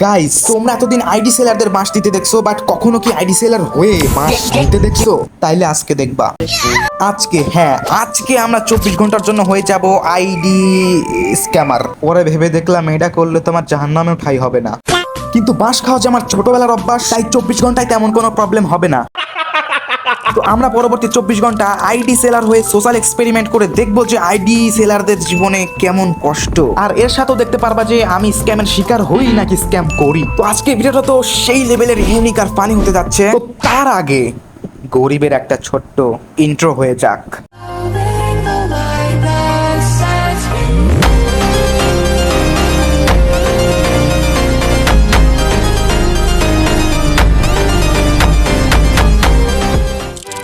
Guys, তোমরা এতদিন ID সেলারদের মাস দিতে দেখছো, বাট কখনো কি আইডি সেলার হয়ে মাস দিতে দেখছো? তাইলে আজকে দেখবা। আজকে আমরা 24 ঘন্টার জন্য হয়ে যাব আইডি স্ক্যামার। পরে ভেবে দেখলাম এটা করলে তোমার জাহান্নামেও ঠাঁই হবে না, কিন্তু বাঁশ খাওয়া যে আমার ছোটবেলার অভ্যাস, তাই 24 ঘন্টায় তেমন কোনো প্রবলেম হবে না। তো আমরা পরবর্তী 24 ঘন্টা আইডি সেলার হয়ে সোশ্যাল এক্সপেরিমেন্ট করে দেখবো যে আইডি সেলারদের জীবনে কেমন কষ্ট, আর এর সাথেও দেখতে পারবা যে আমি স্ক্যামের শিকার হই নাকি স্ক্যাম করি। তো আজকে ভিডিওটা তো সেই লেভেলের ইউনিক আর ফানি হতে যাচ্ছে। তো তার আগে গরিবের একটা ছোট্ট ইন্ট্রো হয়ে যাক।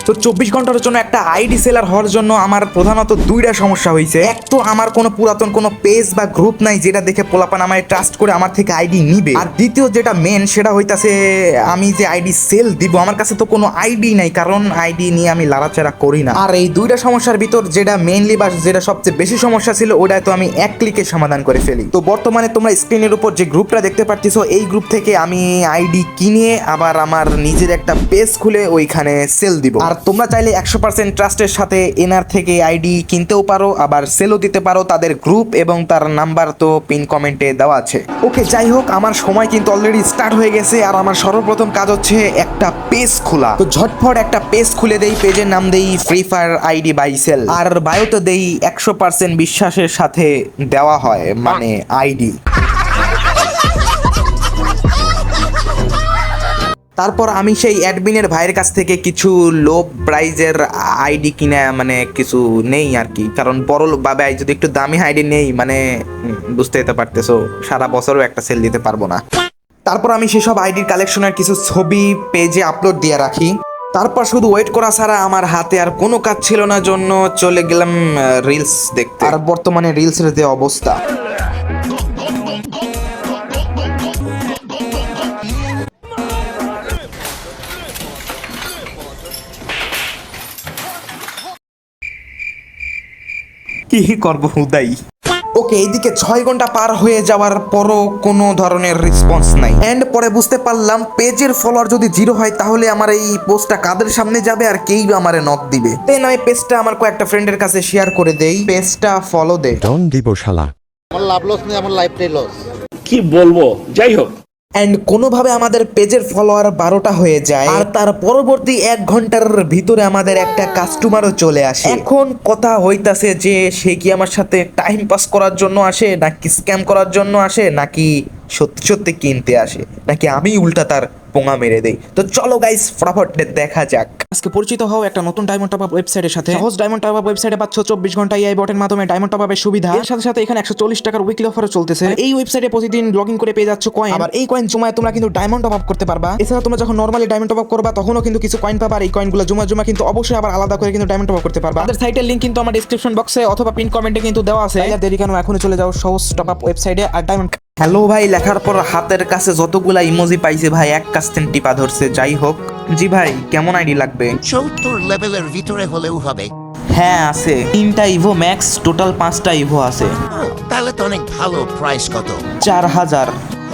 তো 24 ঘন্টার জন্য একটা আইডি সেলার হওয়ার জন্য আমার প্রধানত দুইটা সমস্যা হয়েছে। এক তো আমার কোনো পুরাতন কোনো পেজ বা গ্রুপ নাই যেটা দেখে পোলাপান আমায় ট্রাস্ট করে আমার থেকে আইডি নিবে, আর দ্বিতীয় যেটা মেন সেটা হইতাছে আমি যে আইডি সেল দিব আমার কাছে তো কোনো আইডি নাই, কারণ আইডি নিয়ে আমি লাড়াচাড়া করি না। আর এই দুইটা সমস্যার ভিতর যেটা মেইনলি বা যেটা সবচেয়ে বেশি সমস্যা ছিল ওটাই তো আমি এক ক্লিকে সমাধান করে ফেলি। তো বর্তমানে তোমরা স্ক্রিনের উপর যে গ্রুপটা দেখতে পাচ্ছ এই গ্রুপ থেকে আমি আইডি কিনে আবার আমার নিজের একটা পেজ খুলে ওইখানে সেল দিব। আর তোমরা চাইলে 100% ট্রাস্টের সাথে এনার থেকে আইডি কিনতেও পারো, আবার সেলও দিতে পারো। তাদের গ্রুপ এবং তার নাম্বার তো পিন কমেন্টে দেওয়া আছে। ওকে, যাই হোক, আমার সময় কিন্তু অলরেডি স্টার্ট হয়ে গেছে, আর আমার সর্বপ্রথম কাজ হচ্ছে একটা পেজ খোলা। তো ঝটফট একটা পেজ খুলে দেই, পেজের নাম দেই free fire ID buy sell, আর বায়োতে দেই 100% বিশ্বাসের সাথে দেওয়া হয় মানে আইডি। তারপর আমি সেই অ্যাডমিনের ভাইয়ের কাছ থেকে কিছু লো প্রাইজের আইডি কিনে মানে কিছু নেই আর কি, কারণ বড় ভাবে যদি একটু দামি আইডি নেই মানে বুঝতেই তো পারতেছো সারা বছরও একটা সেল দিতে পারবো না। তারপর আমি সেসব আইডির কালেকশনের কিছু ছবি পেজে আপলোড দিয়ে রাখি। তারপর শুধু ওয়েট করা ছাড়া আমার হাতে আর কোনো কাজ ছিল না, জন্য চলে গেলাম রিলস দেখতে। আর বর্তমানে রিলসের যে অবস্থা, কি করবো হুদাই। ওকে, এইদিকে 6 ঘন্টা পার হয়ে যাওয়ার পরও কোনো ধরনের রেসপন্স নাই। এন্ড পরে বুঝতে পারলাম পেজের ফলোয়ার যদি 0 হয় তাহলে আমার এই পোস্টটা কাদের সামনে যাবে আর কেই বা আমারে নক দিবে। দেন আমি পেজটা আমার কয়েকটা ফ্রেন্ডের কাছে শেয়ার করে দেই, পেজটা ফলো দে। ডন দিব শালা। আমার লাভ লস নেই, আমার লাইফটাই লস। কি বলবো, যাই হোক। এন্ড কোনোভাবে আমাদের পেজের ফলোয়ার 12টা হয়ে যায়, আর তার পরবর্তী 1 ঘন্টার ভিতরে আমাদের একটা কাস্টমারও চলে আসে। এখন কথা হইতাছে যে সে কি আমার সাথে টাইম পাস করার জন্য আসে, নাকি স্ক্যাম করার জন্য আসে, নাকি সত্যি সত্যি কিনতে আসে, নাকি আমি উল্টা তার পোঙা মেরে দেই। তো চলো গাইস, ফটাফট দেখা যাক। আজকে পরিচিত হও একটা নতুন ডায়মন্ড টপ আপ ওয়েবসাইটের সাথে। সহজ ডায়মন্ড টপ আপ ওয়েবসাইটে পাচ্ছ 24 ঘন্টা এআই বটের মাধ্যমে ডায়মন্ড টপ আপের সুবিধা। এর সাথে সাথে এখানে 140 টাকার উইকলি অফারও চলতেছে। এই ওয়েবসাইটে প্রতিদিন লগইন করে পেয়ে যাচ্ছ কয়েন, আবার এই কয়েন জমায় তোমরা কিন্তু ডায়মন্ড টপ আপ করতে পারবা। এছাড়া তোমরা যখন নরমালি ডায়মন্ড টপ আপ করবা তখনও কিন্তু কিছু কয়েন পাবা, আর এই কয়েনগুলো জমা কিন্তু অবশ্যই আবার আলাদা করে কিন্তু ডায়মন্ড টপ আপ করতে পারবা। তাদের সাইটের লিংক কিন্তু আমার ডেসক্রিপশন বক্সে অথবা পিন কমেন্টে কিন্তু দেওয়া আছে। দেরি কেন, এখনই চলে যাও সহজ টপ আপ ওয়েবসাইটে আর ডায়মন্ড। হ্যালো ভাই লেখার পর হাতের কাছে যতগুলা ইমোজি পাইছে ভাই এক কাস্তেন টিপা ধরছে। যাই হোক, জি ভাই কেমন আইডি লাগবে? 70 লেভেলের ভিতরে হলেও হবে। হ্যাঁ আছে, 3টা ইভো ম্যাক্স, টোটাল 5টা ইভো আছে। তাহলে তো অনেক ভালো। প্রাইস কত? 4000।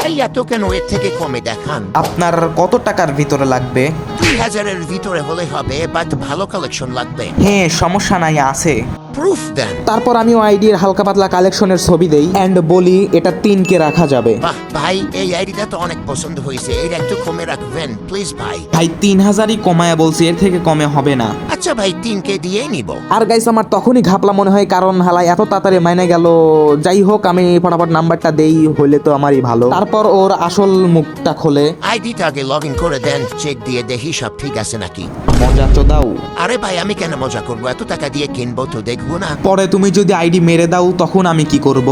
এই এত কেন, এর থেকে কমে দেখান। আপনার কত টাকার ভিতরে লাগবে? 2000-এর ভিতরে হলে হবে, বাট ভালো কালেকশন লাগবে। হ্যাঁ সমস্যা নাই, আছে। প্রুফ দেন। তারপর আমি আইডির হালকা পাতলা কালেকশনের ছবি দেই এন্ড বলি এটা 3K রাখা যাবে। বাহ ভাই, এই আইডিটা তো অনেক পছন্দ হয়েছে, এটা একটু কমে রাখবেন প্লিজ ভাই। ভাই 3000ই কমায়া বলছি, এর থেকে কমে হবে না। আচ্ছা ভাই, 3K দিয়েই নিব। আর গাইস আমার তখনই ঘাপলা মনে হয়, কারণ হালাই এত তাড়াতাড়ি মাইনে গেল। যাই হোক, আমি ফটাফট নাম্বারটা দেই, হইলে তো আমারই ভালো। তারপর ওর আসল মুখটা খোলে। আইডিটা আগে লগ ইন করে দেন, চেক দিয়ে দেখি সব ঠিক আছে নাকি। মজা তো দাও। আরে ভাই, আমি কেন মজা করবো? এত টাকা দিয়ে কিনবো তো দেখবো না। পরে তুমি যদি আইডি মেরে দাও তখন আমি কি করব?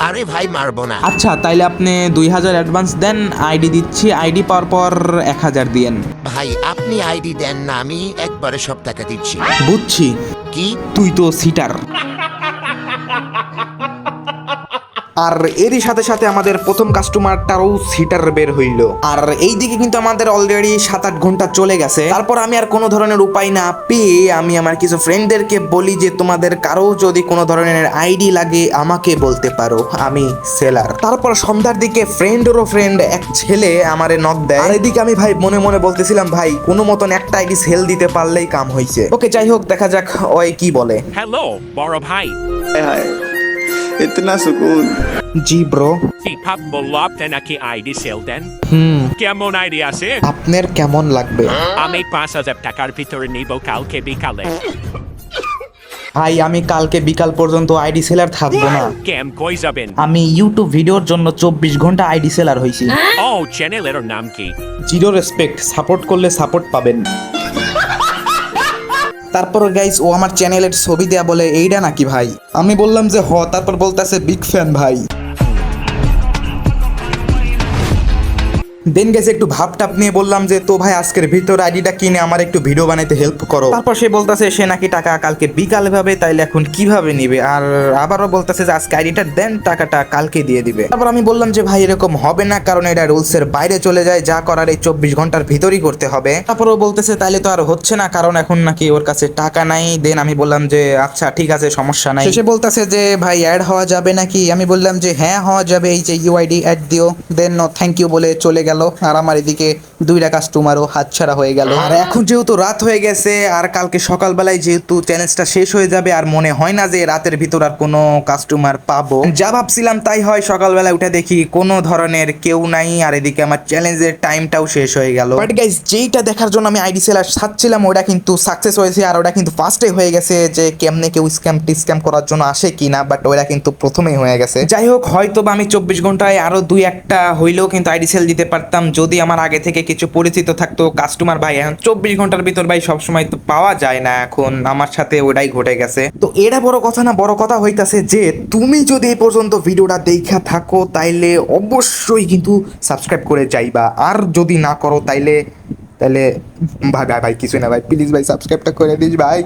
আরে ভাই, মারবো না। আচ্ছা তাইলে আপনি 2000 অ্যাডভান্স দেন, আইডি দিচ্ছি। আইডি পাওয়ার পর 1000 দিয়েন। ভাই আপনি আইডি দেন না, আমি একবারে সব টাকা দিচ্ছি। বুঝছি, কি? তুই তো সিটার। আর এরই সাথে সাথে আমাদের প্রথম কাস্টমারটারও সিটার বের হইল। আর এইদিকে কিন্তু আমাদের অলরেডি 7-8 ঘন্টা চলে গেছে। তারপর আমি আর কোনো ধরনের উপায় না পেয়ে আমি আমার কিছু ফ্রেন্ডদেরকে বলি যে তোমাদের কারো যদি কোনো ধরনের আইডি লাগে আমাকে বলতে পারো, আমি সেলার। তারপর সন্ধ্যার দিকে ফ্রেন্ডেরও ফ্রেন্ড এক ছেলে আমারে নক দেয়। আর এদিকে আমি ভাই মনে মনে বলতেছিলাম ভাই কোনো মতন একটা আইডি সেল দিতে পারলেই কাম হইছে। ওকে যাই হোক দেখা যাক ওই কি বলে। हेलो बड़ो भाई हाय इतना सुकून জি ব্রো। দীপক বললো আপনার নাকি আইডি সেল দেন। কেমন আইডি আছে? আপনার কেমন লাগবে? আমি 5,000 টাকার ভিতরে নিব কালকে বিকালে। ভাই আমি কালকে বিকাল পর্যন্ত আইডি সেলার থাকবো না। কেম কই যাবেন? আমি ইউটিউব ভিডিওর জন্য 24 ঘন্টা আইডি সেলার হইছি। ও চ্যানেলের নাম কি? জিরো রেসপেক্ট, সাপোর্ট করলে সাপোর্ট পাবেন। তারপর গাইস ও আমার চ্যানেলের ছবি দেয়া বলে এইটা নাকি ভাই? আমি বললাম যে হ, তারপর বলতেছে বিগ ফ্যান ভাই। দেন গেছে একটু ভাবটাপ নিয়ে বললাম যে তো ভাই আজকের ভিতর আইডিটা কিনে আমার একটু ভিডিও বানাইতে হেল্প করো। তারপর সে বলতেছে সে নাকি টাকা কালকে বিকালে পাবে, তাইলে এখন কিভাবে নিবে? আর আবারও বলতেছে যে আজকে আইডিটা দেন, টাকাটা কালকে দিয়ে দিবে। তারপর আমি বললাম যে ভাই এরকম হবে না, কারণ এটা রুলসের বাইরে চলে যায়, যা করার এই 24 ঘন্টার ভিতরই করতে হবে। তারপর ও বলতেছে তাইলে তো আর হচ্ছে না, কারণ এখন নাকি ওর কাছে টাকা নাই। দেন আমি বললাম যে আচ্ছা ঠিক আছে সমস্যা নাই। সে বলতেছে যে ভাই অ্যাড হওয়া যাবে নাকি? আমি বললাম যে হ্যাঁ হওয়া যাবে, এই যে ইউআইডি অ্যাড দিও। দেন নো থ্যাংক ইউ বলে চলে গেল। আর আমার এদিকে 2টা কাস্টমারও হাতছাড়া হয়ে গেল। আর এখন যেহেতু রাত হয়ে গেছে আর কালকে সকালবেলায় যেহেতু চ্যালেঞ্জটা শেষ হয়ে যাবে, আর মনে হয় না যে রাতের ভিতর আর কোনো কাস্টমার পাবো। যা ভাবছিলাম তাই হয়, সকালবেলা উঠে দেখি কোনো ধরনের কেউ নাই। আর এদিকে আমার চ্যালেঞ্জের টাইমটাও শেষ হয়ে গেল। বাট গাইস যেইটা দেখার জন্য আমি আইডি সেলার সাজছিলাম ওটা কিন্তু সাকসেস হয়েছে। আর ওটা কিন্তু ফার্স্টে হয়ে গেছে, যে কেমনে কেউ স্ক্যাম করার জন্য আসে কিনা, বাট ওটা কিন্তু প্রথমেই হয়ে গেছে। যাই হোক হয়তো বা আমি 24 ঘন্টায় আরো 2-1টা হইলেও কিন্তু আইডি সেল দিতে পারতাম, যদি আমার আগে থেকে কিছু পরিচিত থাকতো কাস্টমার। ভাই এখন 24 ঘন্টার ভিতর ভাই সবসময় তো পাওয়া যায় না, এখন আমার সাথে ওটাই ঘটে গেছে। তো এটা বড় কথা না, বড় কথা হইতাছে যে তুমি যদি এই পর্যন্ত ভিডিওটা দেখা থাকো তাইলে অবশ্যই কিন্তু সাবস্ক্রাইব করে যাইবা। আর যদি না করো তাইলে ভাই ভাই কিছু না ভাই, প্লিজ ভাই সাবস্ক্রাইবটা করে দিস ভাই।